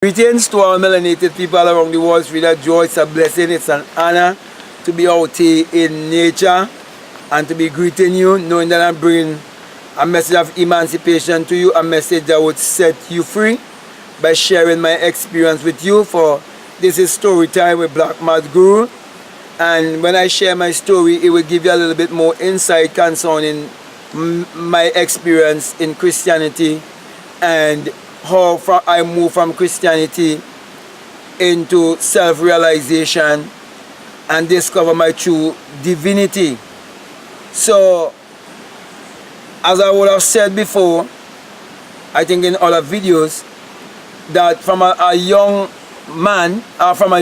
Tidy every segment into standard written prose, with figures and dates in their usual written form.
Greetings to all melanated people around the world. It's really a joy, it's a blessing, it's an honor to be out here in nature and to be greeting you, knowing that I'm bringing a message of emancipation to you, a message that would set you free by sharing my experience with you. For this is story time with BlackMadGuru, and when I share my story, it will give you a little bit more insight concerning my experience in Christianity and how I move from Christianity into self-realization and discover my true divinity. So, as I would have said before, I think in other videos, that from a young man, or from a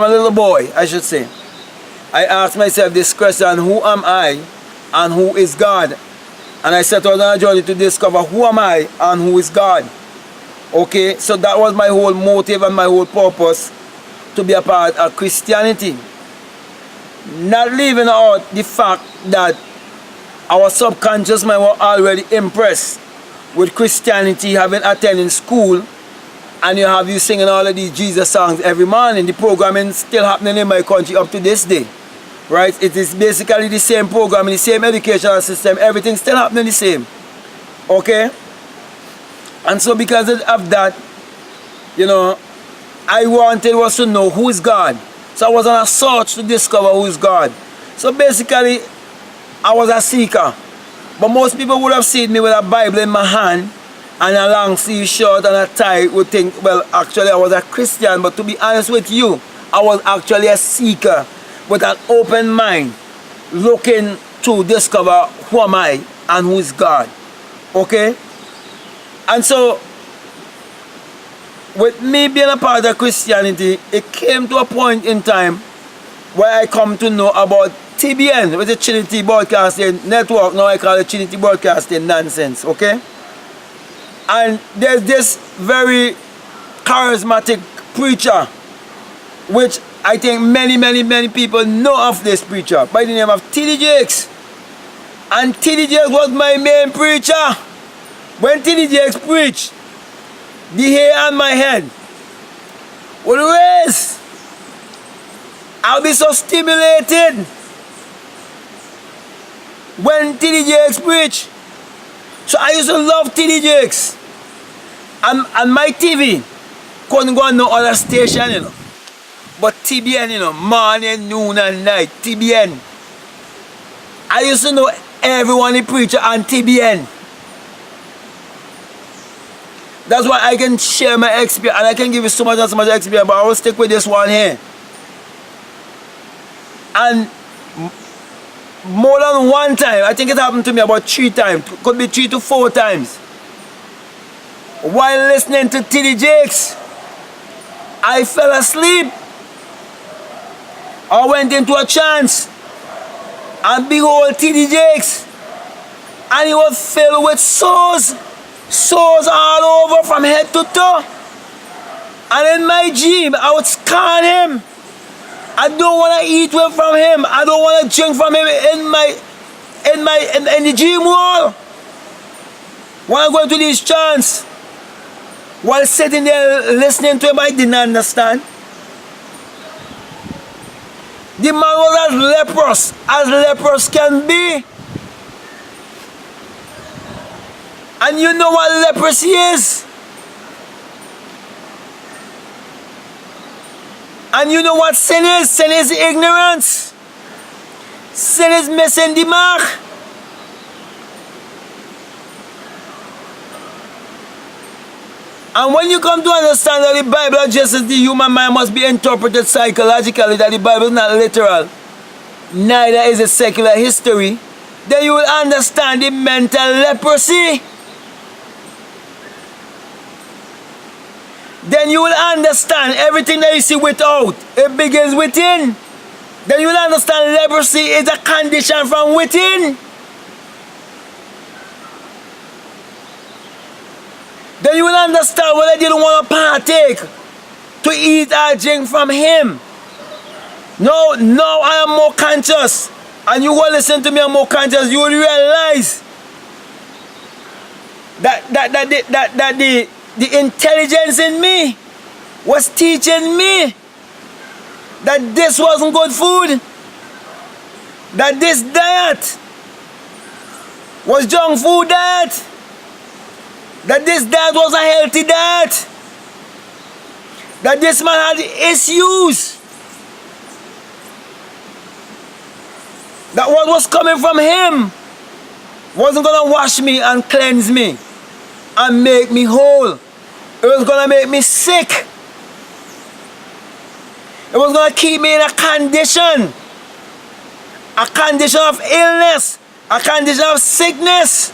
little boy, I should say, I asked myself this question: who am I and who is God? And I set out on a journey to discover who am I and who is God. Okay, so that was my whole motive and my whole purpose, to be a part of Christianity. Not leaving out the fact that our subconscious mind was already impressed with Christianity, having attended school, and you singing all of these Jesus songs every morning. The programming still happening in my country up to this day. Right? It is basically the same program, the same educational system, everything still happening the same. Okay? And so because of that, you know, I wanted was to know who is God. So I was on a search to discover who is God. So basically, I was a seeker. But most people would have seen me with a Bible in my hand and a long sleeve shirt and a tie, would think, well, actually I was a Christian. But to be honest with you, I was actually a seeker with an open mind, looking to discover who am I and who is God. Okay? And so, with me being a part of Christianity, it came to a point in time where I come to know about TBN, which is Trinity Broadcasting Network. Now I call it Trinity Broadcasting Nonsense. Okay? And there's this very charismatic preacher, which I think many people know of this preacher, by the name of T.D. Jakes. And T.D. Jakes was my main preacher. When T.D. Jakes preached, the hair on my head would raise. I'll be so stimulated when T.D. Jakes preached. So I used to love T.D. Jakes. And my TV couldn't go on no other station, you know. But TBN, you know, morning, noon, and night, TBN. I used to know everyone in preacher on TBN. That's why I can share my experience, and I can give you so much experience, but I will stick with this one here. And more than one time, I think it happened to me about 3 times, could be 3 to 4 times. While listening to T.D. Jakes, I fell asleep. I went into a trance, and behold T.D. Jakes, and he was filled with sores all over from head to toe. And in my dream, I would scan him. I don't want to eat from him. I don't want to drink from him in the dream world. When I go into this trance, while sitting there listening to him, I didn't understand. The man was as leprous can be. And you know what leprosy is? And you know what sin is? Sin is ignorance. Sin is missing the mark. And when you come to understand that the Bible addresses the human mind must be interpreted psychologically, that the Bible is not literal, neither is it secular history, then you will understand the mental leprosy. Then you will understand everything that you see without, it begins within. Then you will understand leprosy is a condition from within. Then you will understand why I didn't want to partake, to eat or drink from him. No, I am more conscious. And you will listen to me, I'm more conscious. You will realize that the intelligence in me was teaching me that this wasn't good food, that this diet was junk food diet, that this diet was a healthy diet, that this man had issues, that what was coming from him wasn't going to wash me and cleanse me and make me whole. It was going to make me sick. It was going to keep me in a condition of illness, a condition of sickness.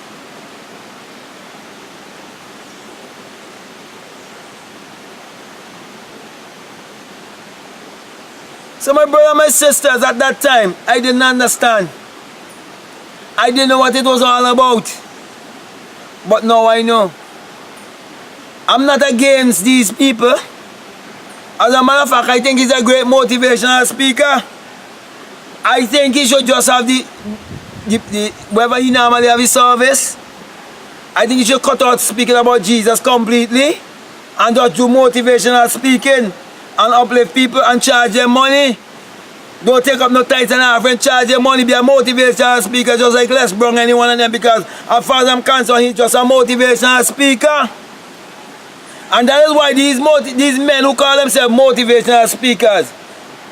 So my brother and my sisters, at that time, I didn't understand. I didn't know what it was all about. But now I know. I'm not against these people. As a matter of fact, I think he's a great motivational speaker. I think he should just have wherever he normally have his service, I think he should cut out speaking about Jesus completely and just do motivational speaking and uplift people and charge them money. Don't take up no tithes and offering, charge them money, be a motivational speaker just like Les Brown, any one of them, because as far as I'm concerned, he's just a motivational speaker. And that is why these men who call themselves motivational speakers,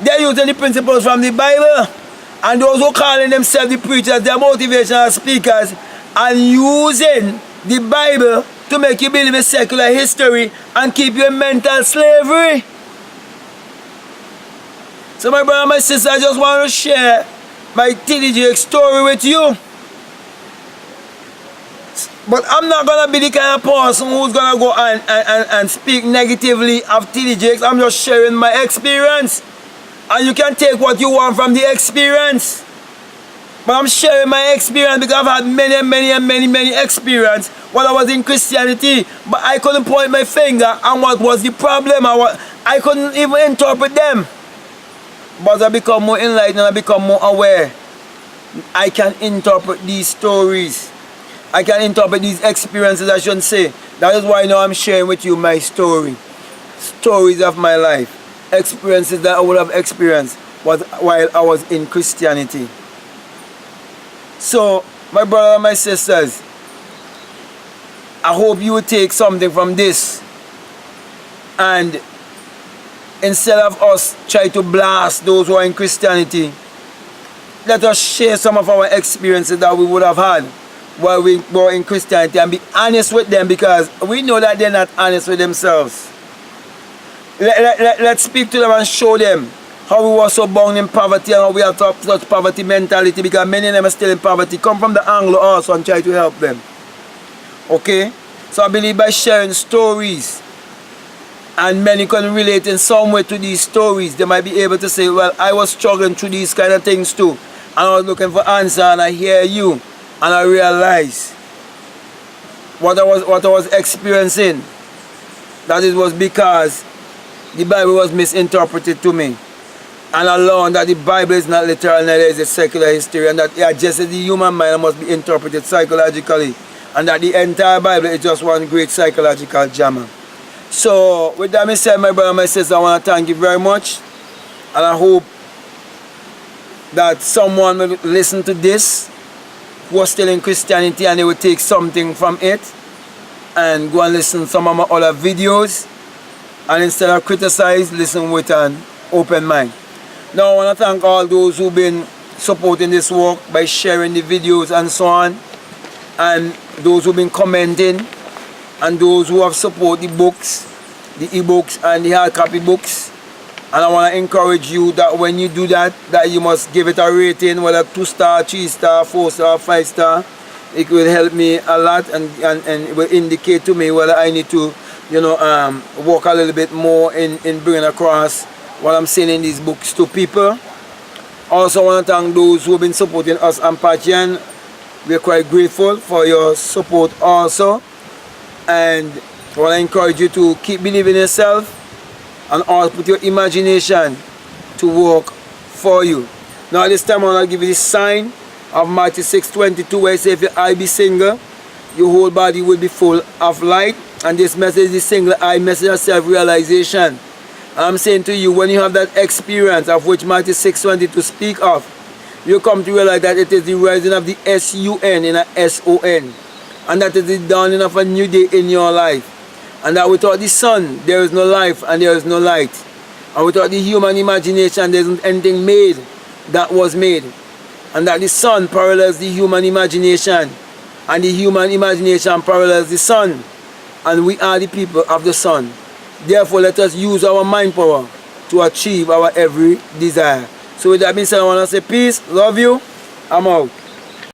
they're using the principles from the Bible. And those who calling themselves the preachers, they're motivational speakers and using the Bible to make you believe in secular history and keep you in mental slavery. So my brother and my sister, I just want to share my TDJ story with you. But I'm not going to be the kind of person who's going to go and speak negatively of TDJs. I'm just sharing my experience. And you can take what you want from the experience. But I'm sharing my experience because I've had many experience while I was in Christianity. But I couldn't point my finger on what was the problem. I couldn't even interpret them. But as I become more enlightened and I become more aware, I can interpret these stories. I can interpret these experiences, I shouldn't say. That is why now I'm sharing with you my story. Stories of my life. Experiences that I would have experienced while I was in Christianity. So, my brother and my sisters, I hope you will take something from this. And instead of us try to blast those who are in Christianity, let us share some of our experiences that we would have had while we were in Christianity and be honest with them, because we know that they're not honest with themselves. Let's speak to them and show them how we were so bound in poverty and how we have such poverty mentality, because many of them are still in poverty. Come from the angle also and try to help them. Okay? So I believe by sharing stories, and many can relate in some way to these stories, they might be able to say, well, I was struggling through these kind of things too, and I was looking for answer, and I hear you, and I realize what I was experiencing, that it was because the Bible was misinterpreted to me. And I learned that the Bible is not literal, neither is it secular history, and that just as the human mind must be interpreted psychologically, and that the entire Bible is just one great psychological jammer. So, with that being said, my brother and my sister, I want to thank you very much. And I hope that someone will listen to this who are still in Christianity and they will take something from it and go and listen to some of my other videos. And instead of criticize, listen with an open mind. Now, I want to thank all those who've been supporting this work by sharing the videos and so on. And those who've been commenting. And those who have supported the books, the e-books and the hard copy books. And I want to encourage you that when you do that, that you must give it a rating, whether 2-star, 3-star, 4-star, 5-star. It will help me a lot and it will indicate to me whether I need to, work a little bit more in bringing across what I'm saying in these books to people. Also, I want to thank those who have been supporting us on Patreon. We're quite grateful for your support also. And I want to encourage you to keep believing in yourself and also put your imagination to work for you. Now at this time I want to give you the sign of Matthew 6:22, where it says, if your eye be single, your whole body will be full of light. And this message is single eye message of self-realization. I'm saying to you, when you have that experience of which Matthew 6:22 speak of, you come to realize that it is the rising of the S-U-N in a S-O-N. And that is the dawning of a new day in your life. And that without the sun, there is no life and there is no light. And without the human imagination, there isn't anything made that was made. And that the sun parallels the human imagination. And the human imagination parallels the sun. And we are the people of the sun. Therefore, let us use our mind power to achieve our every desire. So with that being said, I want to say peace, love you, I'm out.